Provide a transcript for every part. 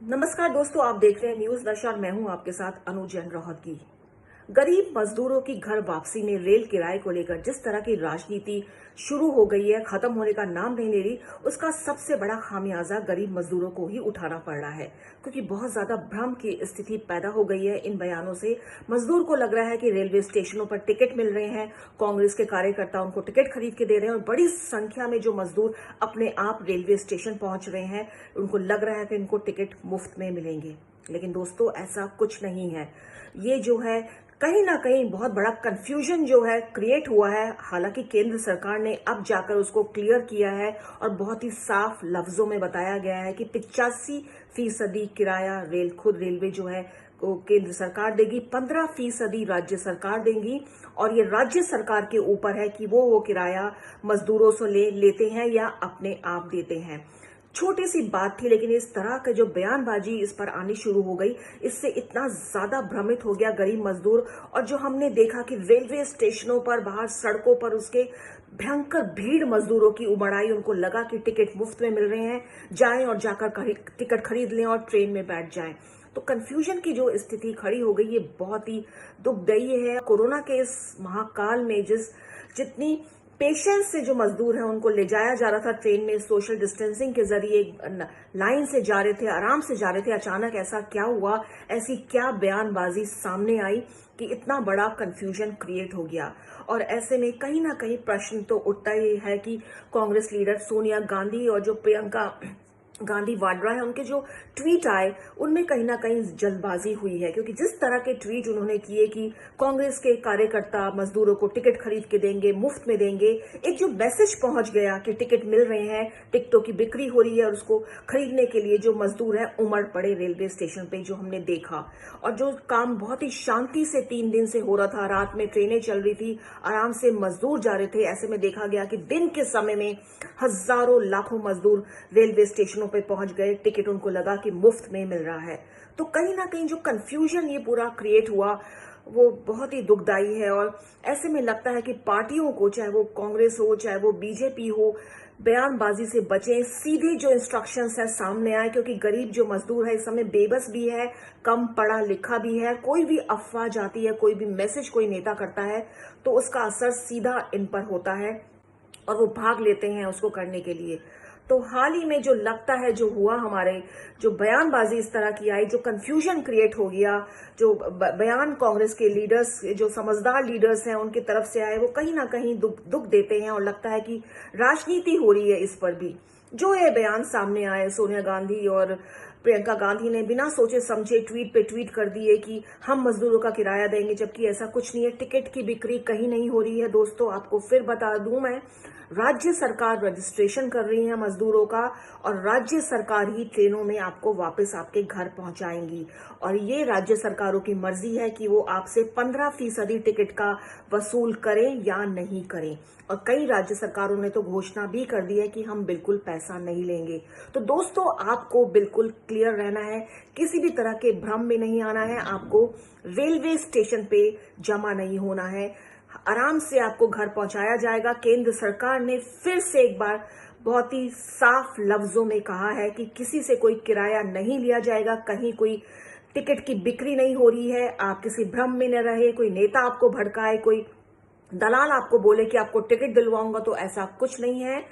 नमस्कार दोस्तों, आप देख रहे हैं न्यूज नशा और मैं हूं आपके साथ अनु जैन रोहतगी। गरीब मजदूरों की घर वापसी में रेल किराए को लेकर जिस तरह की राजनीति शुरू हो गई है, खत्म होने का नाम नहीं ले रही, उसका सबसे बड़ा खामियाजा गरीब मजदूरों को ही उठाना पड़ रहा है। क्योंकि बहुत ज्यादा भ्रम की स्थिति पैदा हो गई है इन बयानों से। मजदूर को लग रहा है कि रेलवे स्टेशनों पर टिकट मिल रहे हैं, कांग्रेस के कार्यकर्ता उनको टिकट खरीद के दे रहे हैं और बड़ी संख्या में जो मजदूर अपने आप रेलवे स्टेशन पहुंच रहे हैं, उनको लग रहा है कि इनको टिकट मुफ्त में मिलेंगे। लेकिन दोस्तों, ऐसा कुछ नहीं है। ये जो है कहीं ना कहीं बहुत बड़ा कंफ्यूजन जो है क्रिएट हुआ है। हालांकि केंद्र सरकार ने अब जाकर उसको क्लियर किया है और बहुत ही साफ लफ्जों में बताया गया है कि 85% किराया खुद रेलवे जो है वो केंद्र सरकार देगी, 15% राज्य सरकार देंगी और ये राज्य सरकार के ऊपर है कि वो किराया मजदूरों से लेते हैं या अपने आप देते हैं। छोटी सी बात थी, लेकिन इस तरह का जो बयानबाजी इस पर आनी शुरू हो गई, इससे इतना ज्यादा भ्रमित हो गया गरीब मजदूर। और जो हमने देखा कि रेलवे स्टेशनों पर, बाहर सड़कों पर उसके भयंकर भीड़ मजदूरों की उमड़ आई। उनको लगा कि टिकट मुफ्त में मिल रहे हैं, जाएं और जाकर टिकट खरीद लें और ट्रेन में बैठ जाएं। तो कंफ्यूजन की जो स्थिति खड़ी हो गई, ये बहुत ही दुखदायी है। कोरोना के इस महाकाल में जितनी पेशेंस से जो मजदूर हैं उनको ले जाया जा रहा था ट्रेन में, सोशल डिस्टेंसिंग के जरिए लाइन से जा रहे थे, आराम से जा रहे थे, अचानक ऐसा क्या हुआ, ऐसी क्या बयानबाजी सामने आई कि इतना बड़ा कंफ्यूजन क्रिएट हो गया। और ऐसे में कहीं ना कहीं प्रश्न तो उठता ही है कि कांग्रेस लीडर सोनिया गांधी और जो प्रियंका गांधी वाड्रा है, उनके जो ट्वीट आए उनमें कहीं ना कहीं जल्दबाजी हुई है। क्योंकि जिस तरह के ट्वीट उन्होंने किए कि कांग्रेस के कार्यकर्ता मजदूरों को टिकट खरीद के देंगे, मुफ्त में देंगे, एक जो मैसेज पहुंच गया कि टिकट मिल रहे हैं, टिकटों की बिक्री हो रही है और उसको खरीदने के लिए जो मजदूर है उमड़ पड़े रेलवे स्टेशन पे, जो हमने देखा। और जो काम बहुत ही शांति से 3 दिन से हो रहा था, रात में ट्रेनें चल रही थी, आराम से मजदूर जा रहे थे, ऐसे में देखा गया कि दिन के समय में हजारों लाखों मजदूर रेलवे स्टेशनों पे पहुंच गए, टिकट उनको लगा कि मुफ्त में मिल रहा है। तो कहीं ना कहीं जो कंफ्यूजन ये पूरा क्रिएट हुआ, वो बहुत ही दुखदाई है। और ऐसे में लगता है कि पार्टियों को, चाहे वो कांग्रेस हो चाहे वो बीजेपी हो, बयानबाजी से बचें, सीधे जो इंस्ट्रक्शंस है सामने आए। क्योंकि गरीब जो मजदूर है इस समय बेबस भी है, कम पढ़ा लिखा भी है। कोई भी अफवाह जाती है, कोई भी मैसेज कोई नेता करता है, तो उसका असर सीधा इन पर होता है और वो भाग लेते हैं उसको करने के लिए। तो हाल ही में जो लगता है जो हुआ, हमारे जो बयानबाजी इस तरह की आई, जो कंफ्यूजन क्रिएट हो गया, जो बयान कांग्रेस के लीडर्स, जो समझदार लीडर्स हैं उनकी तरफ से आए, वो कहीं ना कहीं दुख देते हैं। और लगता है कि राजनीति हो रही है इस पर भी। जो ये बयान सामने आए, सोनिया गांधी और प्रियंका गांधी ने बिना सोचे समझे ट्वीट पे ट्वीट कर दिए कि हम मजदूरों का किराया देंगे, जबकि ऐसा कुछ नहीं है। टिकट की बिक्री कहीं नहीं हो रही है दोस्तों। आपको फिर बता दूं मैं, राज्य सरकार रजिस्ट्रेशन कर रही है मजदूरों का और राज्य सरकार ही ट्रेनों में आपको वापस आपके घर पहुंचाएंगी। और ये राज्य सरकारों की मर्जी है कि वो आपसे 15% टिकट का वसूल करें या नहीं करें। और कई राज्य सरकारों ने तो घोषणा भी कर दी है कि हम बिल्कुल पैसा नहीं लेंगे। तो दोस्तों, आपको बिल्कुल क्लियर रहना है, किसी भी तरह के भ्रम में नहीं आना है, आपको रेलवे स्टेशन पे जमा नहीं होना है, आराम से आपको घर पहुंचाया जाएगा। केंद्र सरकार ने फिर से एक बार बहुत ही साफ लफ्जों में कहा है कि किसी से कोई किराया नहीं लिया जाएगा, कहीं कोई टिकट की बिक्री नहीं हो रही है। आप किसी भ्रम में न रहे, कोई नेता आपको भड़काए, कोई दलाल आपको बोले कि आपको टिकट दिलवाऊंगा, तो ऐसा कुछ नहीं है।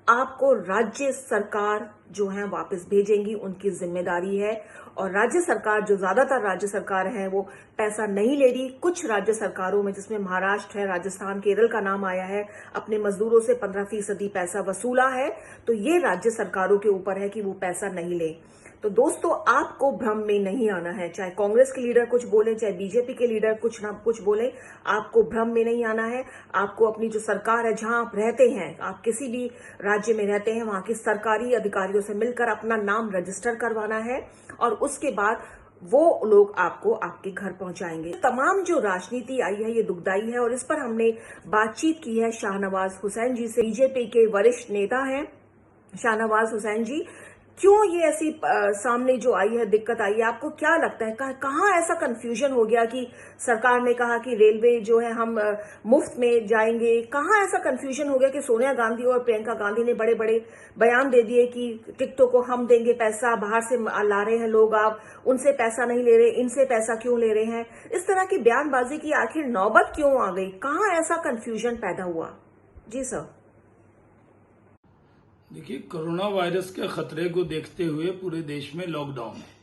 आपको राज्य सरकार जो है वापस भेजेंगी, उनकी जिम्मेदारी है। और राज्य सरकार, जो ज्यादातर राज्य सरकार है, वो पैसा नहीं ले रही। कुछ राज्य सरकारों में, जिसमें महाराष्ट्र है, राजस्थान, केरल का नाम आया है, अपने मजदूरों से 15% पैसा वसूला है। तो ये राज्य सरकारों के ऊपर है कि वो पैसा नहीं ले। तो दोस्तों, आपको भ्रम में नहीं आना है। चाहे कांग्रेस के लीडर कुछ बोले, चाहे बीजेपी के लीडर कुछ ना कुछ बोले, आपको भ्रम में नहीं आना है। आपको अपनी जो सरकार है, जहां आप रहते हैं, आप किसी भी राज्य में रहते हैं, वहां के सरकारी अधिकारियों से मिलकर अपना नाम रजिस्टर करवाना है और उसके बाद वो लोग आपको आपके घर पहुंचाएंगे। तमाम जो राजनीति आई है, ये दुखदाई है। और इस पर हमने बातचीत की है शाहनवाज हुसैन जी से। बीजेपी के वरिष्ठ नेता हैं शाहनवाज हुसैन जी। क्यों ये ऐसी सामने जो आई है दिक्कत आई है, आपको क्या लगता है कहाँ ऐसा कंफ्यूजन हो गया कि सरकार ने कहा कि रेलवे जो है हम मुफ्त में जाएंगे? कहाँ ऐसा कंफ्यूजन हो गया कि सोनिया गांधी और प्रियंका गांधी ने बड़े बड़े बयान दे दिए कि टिकटों को हम देंगे पैसा, बाहर से ला रहे हैं लोग, आप उनसे पैसा नहीं ले रहे, इनसे पैसा क्यों ले रहे हैं? इस तरह की बयानबाजी की आखिर नौबत क्यों आ गई? कहाँ ऐसा कंफ्यूजन पैदा हुआ? जी सर। देखिए, कोरोना वायरस के खतरे को देखते हुए पूरे देश में लॉकडाउन है।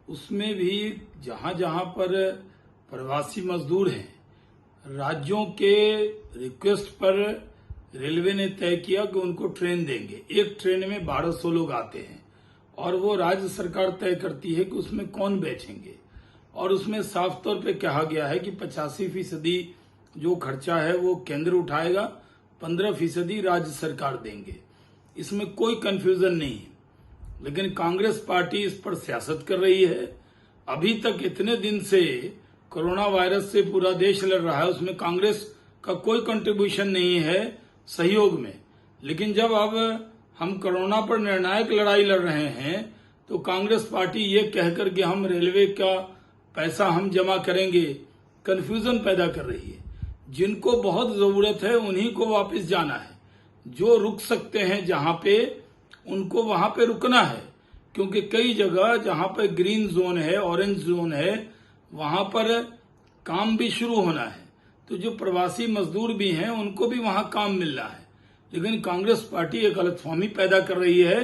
उसमें भी जहां जहां पर प्रवासी मजदूर हैं, राज्यों के रिक्वेस्ट पर रेलवे ने तय किया कि उनको ट्रेन देंगे। एक ट्रेन में 1200 लोग आते हैं और वो राज्य सरकार तय करती है कि उसमें कौन बैठेंगे। और उसमें साफ तौर पे कहा गया है कि 85% जो खर्चा है वो केंद्र उठाएगा, 15% राज्य सरकार देंगे। इसमें कोई कंफ्यूजन नहीं है, लेकिन कांग्रेस पार्टी इस पर सियासत कर रही है। अभी तक इतने दिन से कोरोना वायरस से पूरा देश लड़ रहा है, उसमें कांग्रेस का कोई कंट्रीब्यूशन नहीं है सहयोग में। लेकिन जब अब हम कोरोना पर निर्णायक लड़ाई लड़ रहे हैं तो कांग्रेस पार्टी ये कहकर कि हम रेलवे का पैसा हम जमा करेंगे, कंफ्यूजन पैदा कर रही है। जिनको बहुत जरूरत है उन्हीं को वापस जाना है, जो रुक सकते हैं जहां पे उनको वहां पे रुकना है, क्योंकि कई जगह जहां पर ग्रीन जोन है, ऑरेंज जोन है, वहां पर काम भी शुरू होना है। तो जो प्रवासी मजदूर भी हैं उनको भी वहां काम मिलना है। लेकिन कांग्रेस पार्टी एक गलतफहमी पैदा कर रही है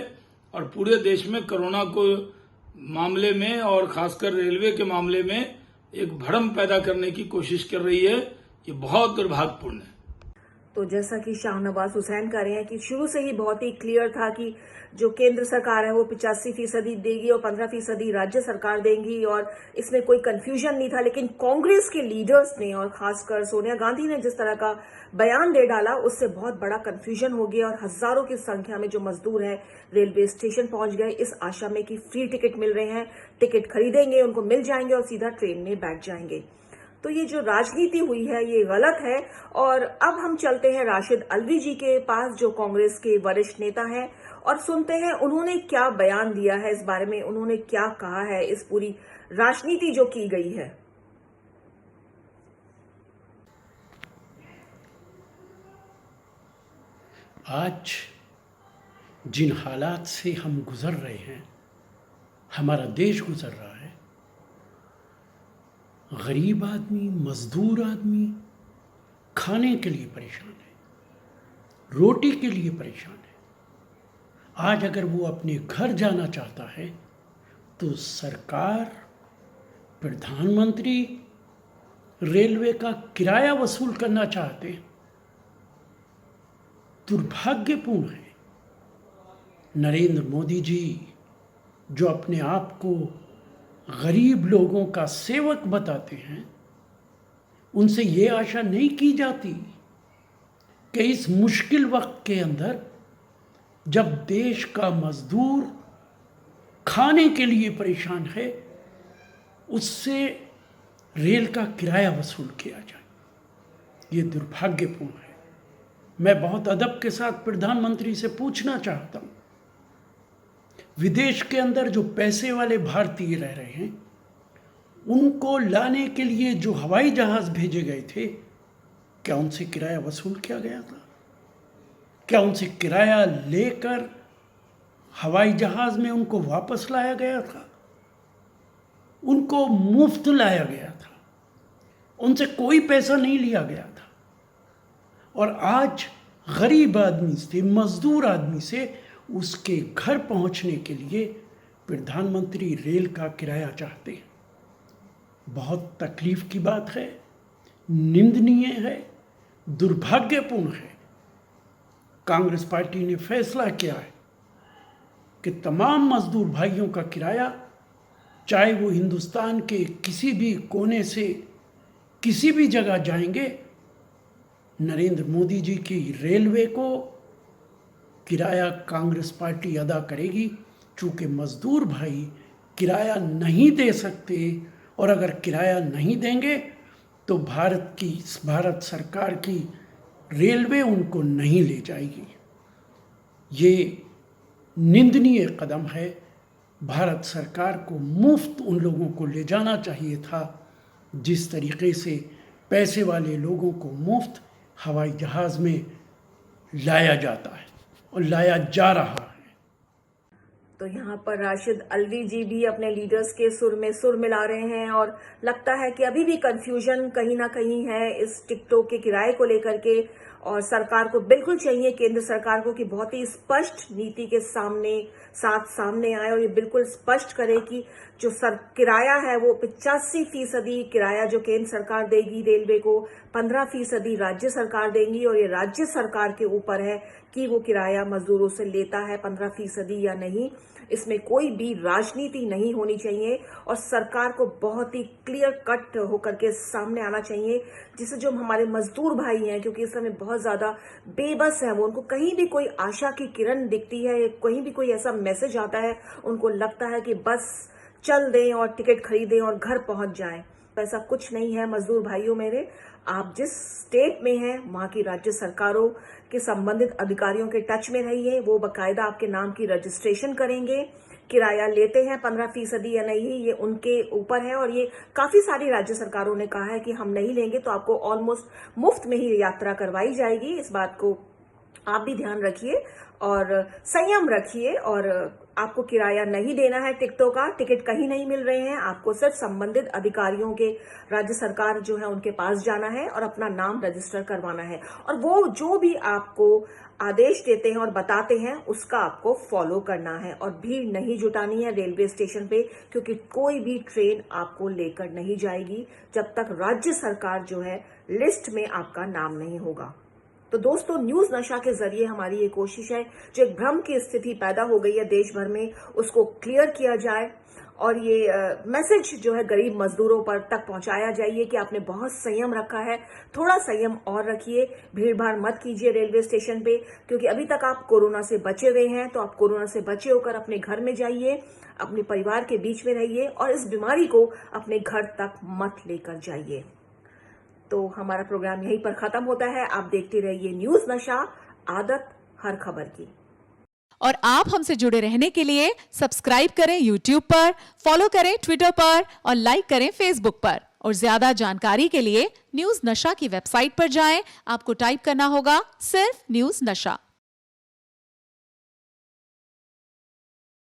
और पूरे देश में कोरोना को मामले में और खासकर रेलवे के मामले में एक भ्रम पैदा करने की कोशिश कर रही है। ये बहुत दुर्भाग्यपूर्ण है। तो जैसा कि शाहनवाज हुसैन कह रहे हैं कि शुरू से ही बहुत ही क्लियर था कि जो केंद्र सरकार है वो 85% देगी और 15% राज्य सरकार देंगी और इसमें कोई कंफ्यूजन नहीं था। लेकिन कांग्रेस के लीडर्स ने और खासकर सोनिया गांधी ने जिस तरह का बयान दे डाला, उससे बहुत बड़ा कंफ्यूजन हो गया और हजारों की संख्या में जो मजदूर हैं रेलवे स्टेशन पहुंच गए इस आशा में कि फ्री टिकट मिल रहे हैं, टिकट खरीदेंगे, उनको मिल जाएंगे और सीधा ट्रेन में बैठ जाएंगे। तो ये जो राजनीति हुई है ये गलत है। और अब हम चलते हैं राशिद अल्वी जी के पास, जो कांग्रेस के वरिष्ठ नेता हैं, और सुनते हैं उन्होंने क्या बयान दिया है इस बारे में, उन्होंने क्या कहा है इस पूरी राजनीति जो की गई है। आज जिन हालात से हम गुजर रहे हैं, हमारा देश गुजर रहा है, गरीब आदमी, मजदूर आदमी खाने के लिए परेशान है, रोटी के लिए परेशान है। आज अगर वो अपने घर जाना चाहता है तो सरकार, प्रधानमंत्री रेलवे का किराया वसूल करना चाहते हैं। दुर्भाग्यपूर्ण है। नरेंद्र मोदी जी जो अपने आप को गरीब लोगों का सेवक बताते हैं, उनसे ये आशा नहीं की जाती कि इस मुश्किल वक्त के अंदर जब देश का मजदूर खाने के लिए परेशान है, उससे रेल का किराया वसूल किया जाए। ये दुर्भाग्यपूर्ण है। मैं बहुत अदब के साथ प्रधानमंत्री से पूछना चाहता हूँ, विदेश के अंदर जो पैसे वाले भारतीय रह रहे हैं, उनको लाने के लिए जो हवाई जहाज भेजे गए थे, क्या उनसे किराया वसूल किया गया था? क्या उनसे किराया लेकर हवाई जहाज में उनको वापस लाया गया था? उनको मुफ्त लाया गया था, उनसे कोई पैसा नहीं लिया गया था। और आज गरीब आदमी से, मजदूर आदमी से उसके घर पहुंचने के लिए प्रधानमंत्री रेल का किराया चाहते हैं। बहुत तकलीफ की बात है, निंदनीय है, दुर्भाग्यपूर्ण है। कांग्रेस पार्टी ने फैसला किया है कि तमाम मजदूर भाइयों का किराया, चाहे वो हिंदुस्तान के किसी भी कोने से किसी भी जगह जाएंगे, नरेंद्र मोदी जी की रेलवे को किराया कांग्रेस पार्टी अदा करेगी। चूँकि मजदूर भाई किराया नहीं दे सकते और अगर किराया नहीं देंगे तो भारत सरकार की रेलवे उनको नहीं ले जाएगी। ये निंदनीय कदम है। भारत सरकार को मुफ्त उन लोगों को ले जाना चाहिए था जिस तरीके से पैसे वाले लोगों को मुफ्त हवाई जहाज़ में लाया जाता है और लाया जा रहा है। तो यहाँ पर राशिद अल्वी जी भी अपने लीडर्स के सुर में सुर मिला रहे हैं और लगता है कि अभी भी कंफ्यूजन कहीं ना कहीं है इस टिकटॉक के किराए को लेकर के, और सरकार को बिल्कुल चाहिए, केंद्र सरकार को, कि बहुत ही स्पष्ट नीति के सामने आए और ये बिल्कुल स्पष्ट करे कि जो किराया है वो 85% किराया जो केंद्र सरकार देगी रेलवे को, 15% राज्य सरकार देंगी, और ये राज्य सरकार के ऊपर है कि वो किराया मजदूरों से लेता है 15% या नहीं। इसमें कोई भी राजनीति नहीं होनी चाहिए और सरकार को बहुत ही क्लियर कट होकर के सामने आना चाहिए, जिससे जो हमारे मजदूर भाई हैं, क्योंकि इस समय बहुत ज्यादा बेबस है वो, उनको कहीं भी कोई आशा की किरण दिखती है, कहीं भी कोई ऐसा मैसेज आता है, उनको लगता है कि बस चल दें और टिकट खरीदें और घर पहुंच जाएं। ऐसा कुछ नहीं है मजदूर भाइयों मेरे। आप जिस स्टेट में हैं वहां की राज्य सरकारों के संबंधित अधिकारियों के टच में रहिए, वो बकायदा आपके नाम की रजिस्ट्रेशन करेंगे। किराया लेते हैं 15% या नहीं, ये उनके ऊपर है, और ये काफी सारी राज्य सरकारों ने कहा है कि हम नहीं लेंगे तो आपको ऑलमोस्ट मुफ्त में ही यात्रा करवाई जाएगी। इस बात को आप भी ध्यान रखिए और संयम रखिए, और आपको किराया नहीं देना है टिकटों का, टिकट कहीं नहीं मिल रहे हैं, आपको सिर्फ संबंधित अधिकारियों के, राज्य सरकार जो है उनके पास जाना है और अपना नाम रजिस्टर करवाना है, और वो जो भी आपको आदेश देते हैं और बताते हैं उसका आपको फॉलो करना है, और भीड़ नहीं जुटानी है रेलवे स्टेशन पे, क्योंकि कोई भी ट्रेन आपको लेकर नहीं जाएगी जब तक राज्य सरकार जो है लिस्ट में आपका नाम नहीं होगा। तो दोस्तों, न्यूज नशा के जरिए हमारी ये कोशिश है, जो एक भ्रम की स्थिति पैदा हो गई है देश भर में, उसको क्लियर किया जाए और ये मैसेज जो है गरीब मजदूरों पर तक पहुंचाया जाइए कि आपने बहुत संयम रखा है, थोड़ा संयम और रखिए, भीड़ भाड़ मत कीजिए रेलवे स्टेशन पे, क्योंकि अभी तक आप कोरोना से बचे हुए हैं। तो आप कोरोना से बचे होकर अपने घर में जाइए, अपने परिवार के बीच में रहिए और इस बीमारी को अपने घर तक मत लेकर जाइए। तो हमारा प्रोग्राम यहीं पर खत्म होता है। आप देखते रहिए न्यूज नशा, आदत हर खबर की। और आप हमसे जुड़े रहने के लिए सब्सक्राइब करें YouTube पर, फॉलो करें Twitter पर और लाइक करें Facebook पर। और ज्यादा जानकारी के लिए न्यूज नशा की वेबसाइट पर जाएं। आपको टाइप करना होगा सिर्फ न्यूज नशा।